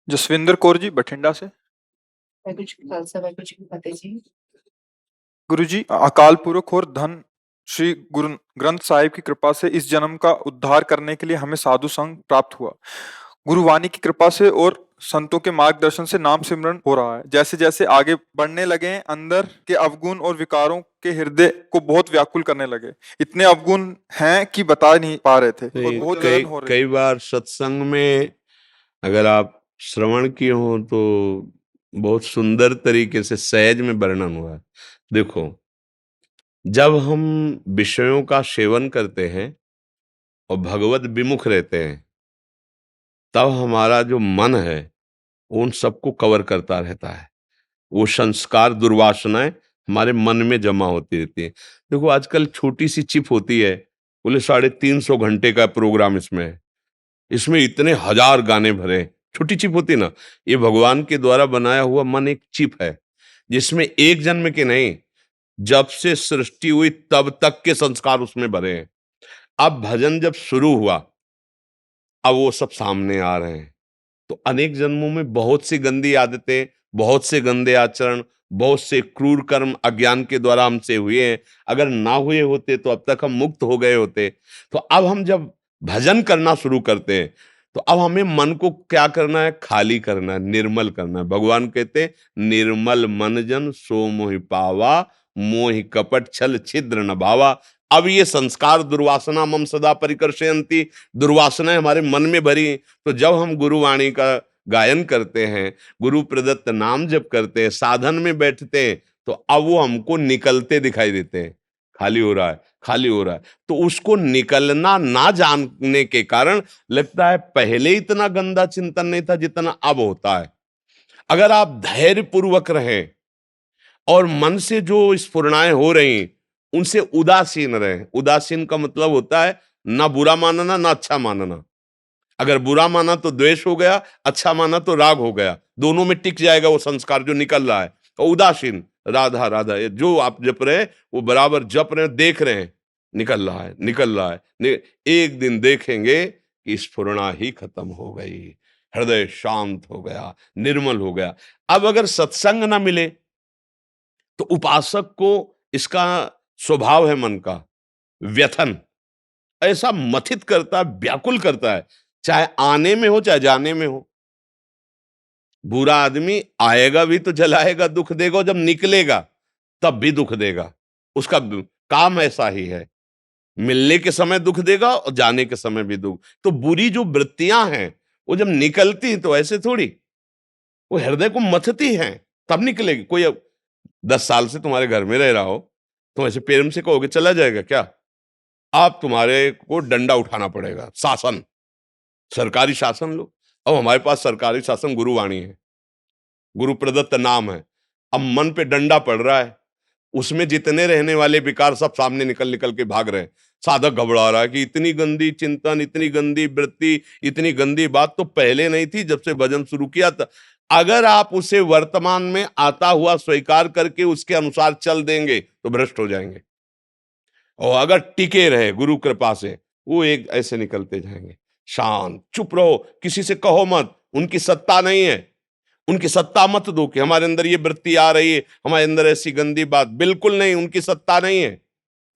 जसविंदर कौर जी बठिंडा से। वाहेगुरू जी का खालसा वाहेगुरू जी की फतेह जी। गुरु जी, अकाल पुरख और धन श्री गुरु ग्रंथ साहिब की कृपा से इस जन्म का उद्धार करने के लिए हमें साधु संग प्राप्त हुआ। गुरुवाणी की कृपा से और संतों के मार्गदर्शन से नाम सिमरन हो रहा है। जैसे जैसे आगे बढ़ने लगे हैं, अंदर के अवगुण और विकारों के हृदय को बहुत व्याकुल करने लगे। इतने अवगुण हैं कि बता नहीं पा रहे थे और नहीं, बहुत कई जलन हो रही कई थी। बार सत्संग में अगर आप श्रवण किए हो तो बहुत सुंदर तरीके से सहज में वर्णन हुआ है। देखो, जब हम विषयों का सेवन करते हैं और भगवत विमुख रहते हैं, तब हमारा जो मन है उन सबको कवर करता रहता है। वो संस्कार दुर्वासनाएं हमारे मन में जमा होती रहती है। देखो, आजकल छोटी सी चिप होती है, बोले 350 घंटे का प्रोग्राम इसमें है, इसमें इतने हजार गाने भरे हैं। छोटी चिप होती ना, ये भगवान के द्वारा बनाया हुआ मन एक चिप है, जिसमें एक जन्म के नहीं, जब से सृष्टि हुई तब तक के संस्कार उसमें भरे हैं। अब भजन जब शुरू हुआ, अब वो सब सामने आ रहे हैं। तो अनेक जन्मों में बहुत सी गंदी आदतें, बहुत से गंदे आचरण, बहुत से क्रूर कर्म अज्ञान के द्वारा हमसे हुए हैं। अगर ना हुए होते तो अब तक हम मुक्त हो गए होते। तो अब हम जब भजन करना शुरू करते हैं, तो अब हमें मन को क्या करना है? खाली करना है, निर्मल करना है। भगवान कहते हैं, निर्मल मन जन सो मोहि पावा, मोहि कपट छल छिद्र न भावा। अब ये संस्कार दुर्वासना मम सदा परिकर्षयन्ति, दुर्वासनाएं हमारे मन में भरी। तो जब हम गुरुवाणी का गायन करते हैं, गुरु प्रदत्त नाम जप करते हैं, साधन में बैठते हैं, तो अब वो हमको निकलते दिखाई देते हैं। खाली हो रहा है, खाली हो रहा है। तो उसको निकलना ना जानने के कारण लगता है पहले इतना गंदा चिंतन नहीं था जितना अब होता है। अगर आप धैर्य पूर्वक रहें और मन से जो स्फुरणाएं हो रही उनसे उदासीन रहें। उदासीन का मतलब होता है ना बुरा मानना ना अच्छा मानना। अगर बुरा माना तो द्वेष हो गया, अच्छा माना तो राग हो गया। दोनों में टिक जाएगा वो संस्कार जो निकल रहा है। और उदासीन, राधा राधा, ये जो आप जप रहे हैं वो बराबर जप रहे हैं, देख रहे हैं, निकल रहा है, निकल रहा है। एक दिन देखेंगे कि स्फुरना ही खत्म हो गई, हृदय शांत हो गया, निर्मल हो गया। अब अगर सत्संग ना मिले तो उपासक को इसका स्वभाव है मन का व्यथन, ऐसा मथित करता है, व्याकुल करता है, चाहे आने में हो चाहे जाने में हो। बुरा आदमी आएगा भी तो जलाएगा, दुख देगा, और जब निकलेगा तब भी दुख देगा। उसका काम ऐसा ही है, मिलने के समय दुख देगा और जाने के समय भी दुख। तो बुरी जो वृत्तियां हैं वो जब निकलती तो ऐसे थोड़ी, वो हृदय को मथती हैं, तब निकलेगी। कोई अब 10 साल से तुम्हारे घर में रह रहा हो, तुम ऐसे प्रेम से कहोगे चला जाएगा क्या? आप तुम्हारे को डंडा उठाना पड़ेगा, शासन, सरकारी शासन लो। अब हमारे पास सरकारी शासन गुरुवाणी है, गुरु प्रदत्त नाम है। अब मन पे डंडा पड़ रहा है, उसमें जितने रहने वाले विकार सब सामने निकल निकल के भाग रहे हैं। साधक घबरा रहा है कि इतनी गंदी चिंतन, इतनी गंदी वृत्ति, इतनी गंदी बात तो पहले नहीं थी जब से भजन शुरू किया था। अगर आप उसे वर्तमान में आता हुआ स्वीकार करके उसके अनुसार चल देंगे तो भ्रष्ट हो जाएंगे, और अगर टिके रहे गुरु कृपा से, वो एक ऐसे निकलते जाएंगे। शांत चुप रहो, किसी से कहो मत, उनकी सत्ता नहीं है। उनकी सत्ता मत दो कि हमारे अंदर ये वृत्ति आ रही है, हमारे अंदर ऐसी गंदी बात, बिल्कुल नहीं, उनकी सत्ता नहीं है,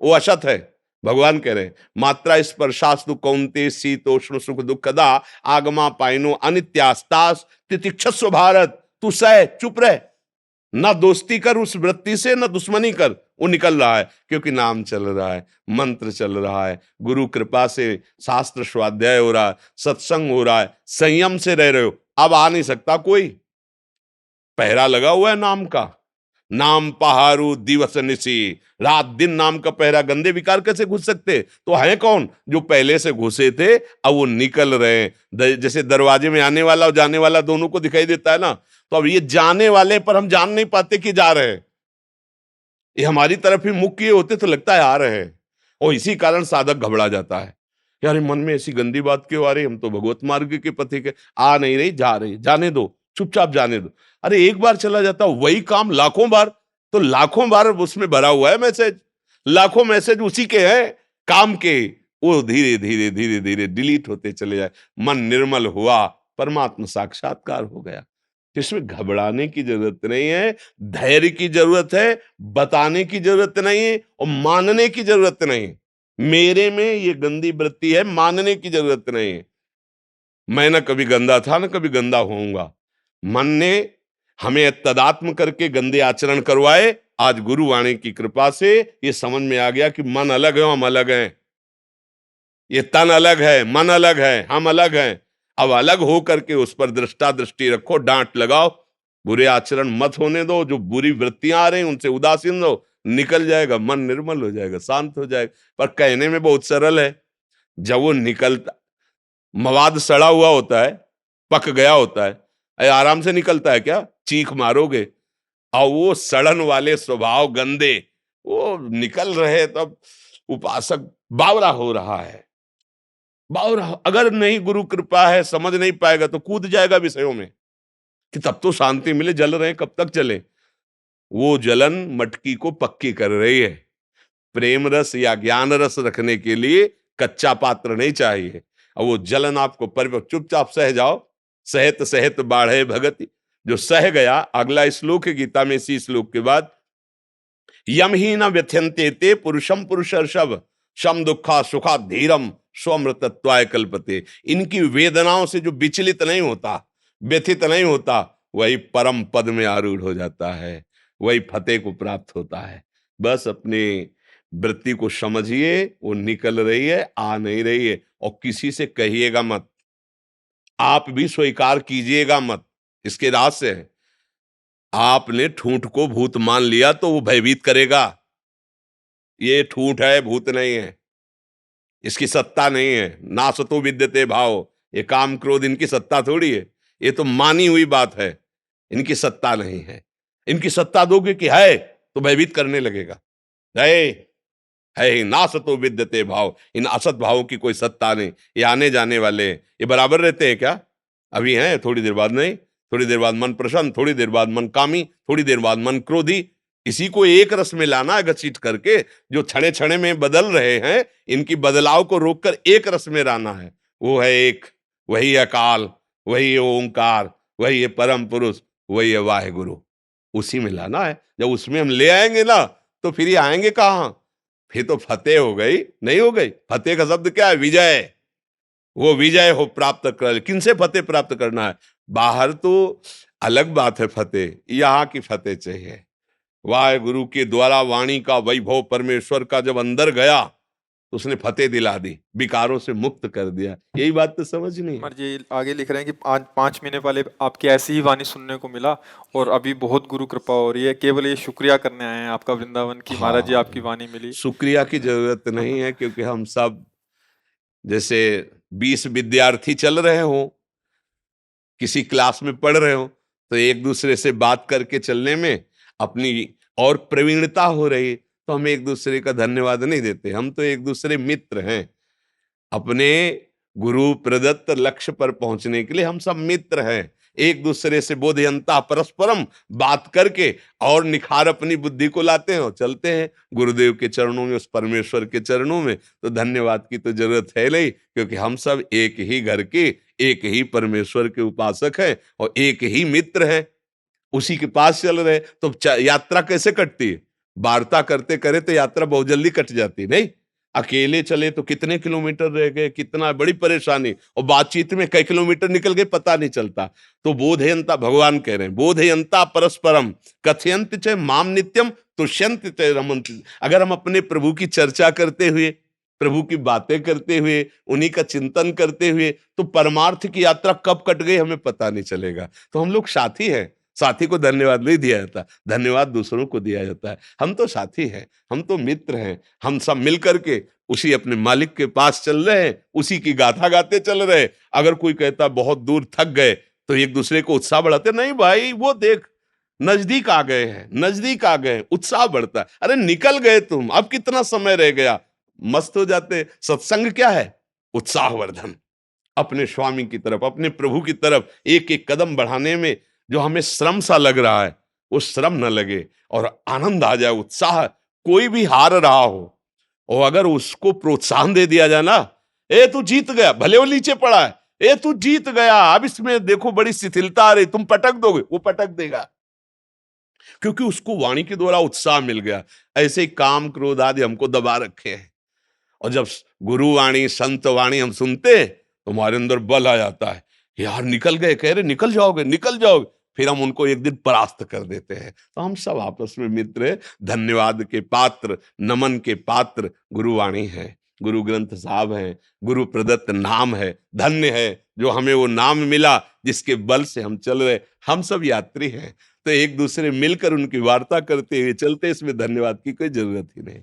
वो असत है। भगवान कह रहे हैं, मात्रा स्पर्शास्तु कौन्ते शीतोष्ण सुख दुखदा आगमा पाइनो अनित्यास्तास तितिक्षस्व भारत। तू सह, चुप रह, ना दोस्ती कर उस वृत्ति से, ना दुश्मनी कर। वो निकल रहा है क्योंकि नाम चल रहा है, मंत्र चल रहा है, गुरु कृपा से शास्त्र स्वाध्याय हो रहा है, सत्संग हो रहा है, संयम से रह रहे हो। अब आ नहीं सकता कोई, पहरा लगा हुआ है नाम का। नाम पहारू दिवस निसी, रात दिन नाम का पहरा। गंदे विकार कैसे घुस सकते? तो है कौन? जो पहले से घुसे थे, अब वो निकल रहे हैं। जैसे दरवाजे में आने वाला और जाने वाला दोनों को दिखाई देता है ना, तो अब ये जाने वाले पर हम जान नहीं पाते कि जा रहे हैं। ये हमारी तरफ ही मुख किए होते तो लगता है आ रहे हैं, और इसी कारण साधक घबरा जाता है। यार मन में ऐसी गंदी बात क्यों आ रही? हम तो भगवत मार्ग के पथिक है, आ नहीं रही, जा रही, जाने दो, चुपचाप जाने दो। अरे एक बार चला जाता वही काम लाखों बार, तो लाखों बार उसमें भरा हुआ है मैसेज, लाखों मैसेज उसी के हैं, काम के। वो धीरे धीरे धीरे धीरे डिलीट होते चले जाए। मन निर्मल हुआ, परमात्मा साक्षात्कार हो गया। तो इसमें घबराने की जरूरत नहीं है, धैर्य की जरूरत है, बताने की जरूरत नहीं है और मानने की जरूरत नहीं। मेरे में ये गंदी वृत्ति है, मानने की जरूरत नहीं है। मैं न कभी गंदा था न कभी गंदा होऊंगा। मन ने हमें तदात्म करके गंदे आचरण करवाए। आज गुरुवाणी की कृपा से ये समझ में आ गया कि मन अलग है, हम अलग हैं। ये तन अलग है, मन अलग है, हम अलग हैं। अब अलग हो करके उस पर दृष्टा दृष्टि रखो, डांट लगाओ, बुरे आचरण मत होने दो। जो बुरी वृत्तियां आ रही उनसे उदासीन रहो, निकल जाएगा, मन निर्मल हो जाएगा, शांत हो जाएगा। पर कहने में बहुत सरल है, जब वो निकलता, मवाद सड़ा हुआ होता है, पक गया होता है, अरे आराम से निकलता है क्या? चीख मारोगे। और वो सड़न वाले स्वभाव गंदे वो निकल रहे, तब उपासक बावरा हो रहा है। बावरा अगर नहीं, गुरु कृपा है, समझ नहीं पाएगा तो कूद जाएगा विषयों में कि तब तो शांति मिले, जल रहे कब तक चले। वो जलन मटकी को पक्की कर रही है। प्रेम रस या ज्ञान रस रखने के लिए कच्चा पात्र नहीं चाहिए। और वो जलन आपको परिपक्व, चुपचाप सह जाओ। सहत सहत बाढ़े भगति, जो सह गया। अगला श्लोक है गीता में, इसी श्लोक के बाद, यम ही न व्यथ्यंते ते पुरुषम पुरुषर्षभ शम दुखा सुखा धीरम स्वमृतत्वाय कल्पते। इनकी वेदनाओं से जो विचलित नहीं होता, व्यथित नहीं होता, वही परम पद में आरूढ़ हो जाता है, वही फतेह को प्राप्त होता है। बस अपने वृत्ति को समझिए, वो निकल रही है, आ नहीं रही है। और किसी से कहिएगा मत, आप भी स्वीकार कीजिएगा मत। इसके रहस्य है, आपने ठूंठ को भूत मान लिया तो वो भयभीत करेगा। ये ठूंठ है, भूत नहीं है, इसकी सत्ता नहीं है। नासतो विद्यते भाव, ये काम क्रोध इनकी सत्ता थोड़ी है, ये तो मानी हुई बात है, इनकी सत्ता नहीं है। इनकी सत्ता दोगे कि है तो भयभीत करने लगेगा। है ही नासतो विद्यते भाव, इन असत भावों की कोई सत्ता नहीं। ये आने जाने वाले, ये बराबर रहते हैं क्या? अभी हैं, थोड़ी देर बाद नहीं, थोड़ी देर बाद मन प्रसन्न, थोड़ी देर बाद मन कामी, थोड़ी देर बाद मन क्रोधी। इसी को एक रस में लाना है, घसीट करके। जो क्षणे क्षणे में बदल रहे हैं, इनकी बदलाव को रोककर एक रस में लाना है। वो है एक, वही अकाल, वही है ओंकार, वही है परम पुरुष, वही है वाहेगुरु। उसी में लाना है। जब उसमें हम ले आएंगे ना, तो फिर ये आएंगे कहाँ? फिर तो फतेह हो गई, नहीं हो गई? फतेह का शब्द क्या है? विजय। वो विजय हो प्राप्त कर, किनसे फतेह प्राप्त करना है? बाहर तो अलग बात है फतेह, यहाँ की फतेह चाहिए। वाहेगुरु के द्वारा वाणी का वैभव परमेश्वर का जब अंदर गया, तो उसने फतेह दिला दी, विकारों से मुक्त कर दिया। यही बात तो समझनी है। कुमार जी आगे लिख रहे हैं कि आज 5 महीने पहले आपकी ऐसी ही वाणी सुनने को मिला और अभी बहुत गुरु कृपा हो रही है। केवल ये शुक्रिया करने आए हैं आपका वृंदावन की, महाराज जी आपकी वाणी मिली। शुक्रिया की जरूरत नहीं है, क्योंकि हम सब जैसे 20 विद्यार्थी चल रहे हो, किसी क्लास में पढ़ रहे हो, तो एक दूसरे से बात करके चलने में अपनी और प्रवीणता हो रही, तो हम एक दूसरे का धन्यवाद नहीं देते। हम तो एक दूसरे मित्र हैं। अपने गुरु प्रदत्त लक्ष्य पर पहुंचने के लिए हम सब मित्र हैं। एक दूसरे से बोधयंता परस्परम बात करके और निखार अपनी बुद्धि को लाते हैं और चलते हैं गुरुदेव के चरणों में, उस परमेश्वर के चरणों में। तो धन्यवाद की तो जरूरत है नहीं, क्योंकि हम सब एक ही घर के, एक ही परमेश्वर के उपासक हैं और एक ही मित्र हैं। उसी के पास चल रहे, तो यात्रा कैसे कटती है? वार्ता करते करे तो यात्रा बहुत जल्दी कट जाती, नहीं? अकेले चले तो कितने किलोमीटर रह गए, कितना बड़ी परेशानी, और बातचीत में कई किलोमीटर निकल गए पता नहीं चलता। तो बोधयंता, भगवान कह रहे हैं, बोधयंता परस्परम कथयंत च माम नित्यम तुष्यंत च रमन्ति। अगर हम अपने प्रभु की चर्चा करते हुए, प्रभु की बातें करते हुए, उन्हीं का चिंतन करते हुए, तो परमार्थ की यात्रा कब कट गई हमें पता नहीं चलेगा। तो हम लोग साथी हैं। साथी को धन्यवाद नहीं दिया जाता, धन्यवाद दूसरों को दिया जाता है। हम तो साथी हैं, हम तो मित्र हैं। हम सब मिलकर के उसी अपने मालिक के पास चल रहे हैं, उसी की गाथा गाते चल रहे हैं। अगर कोई कहता बहुत दूर थक गए, तो एक दूसरे को उत्साह बढ़ाते, नहीं भाई वो देख नजदीक आ गए हैं, नजदीक आ गए, उत्साह बढ़ता है। अरे निकल गए तुम, अब कितना समय रह गया, मस्त हो जाते। सत्संग क्या है? उत्साहवर्धन। अपने स्वामी की तरफ, अपने प्रभु की तरफ एक एक कदम बढ़ाने में जो हमें श्रम सा लग रहा है, वो श्रम न लगे और आनंद आ जाए, उत्साह। कोई भी हार रहा हो और अगर उसको प्रोत्साहन दे दिया जाए ना, ए तू जीत गया, भले वो नीचे पड़ा है, ए तू जीत गया, अब इसमें देखो बड़ी शिथिलता आ रही, तुम पटक दोगे, वो पटक देगा, क्योंकि उसको वाणी के द्वारा उत्साह मिल गया। ऐसे ही काम क्रोध आदि हमको दबा रखे हैं, और जब गुरु वाणी संत वाणी हम सुनते तो हमारे अंदर बल आ जाता है, यार निकल गए, कह रहे निकल जाओगे निकल जाओगे, फिर हम उनको एक दिन परास्त कर देते हैं। तो हम सब आपस में मित्र हैं, धन्यवाद के पात्र, नमन के पात्र गुरुवाणी है, गुरु ग्रंथ साहब हैं, गुरु प्रदत्त नाम है, धन्य है जो हमें वो नाम मिला जिसके बल से हम चल रहे। हम सब यात्री हैं, तो एक दूसरे मिलकर उनकी वार्ता करते हुए चलते, इसमें धन्यवाद की कोई जरूरत ही नहीं।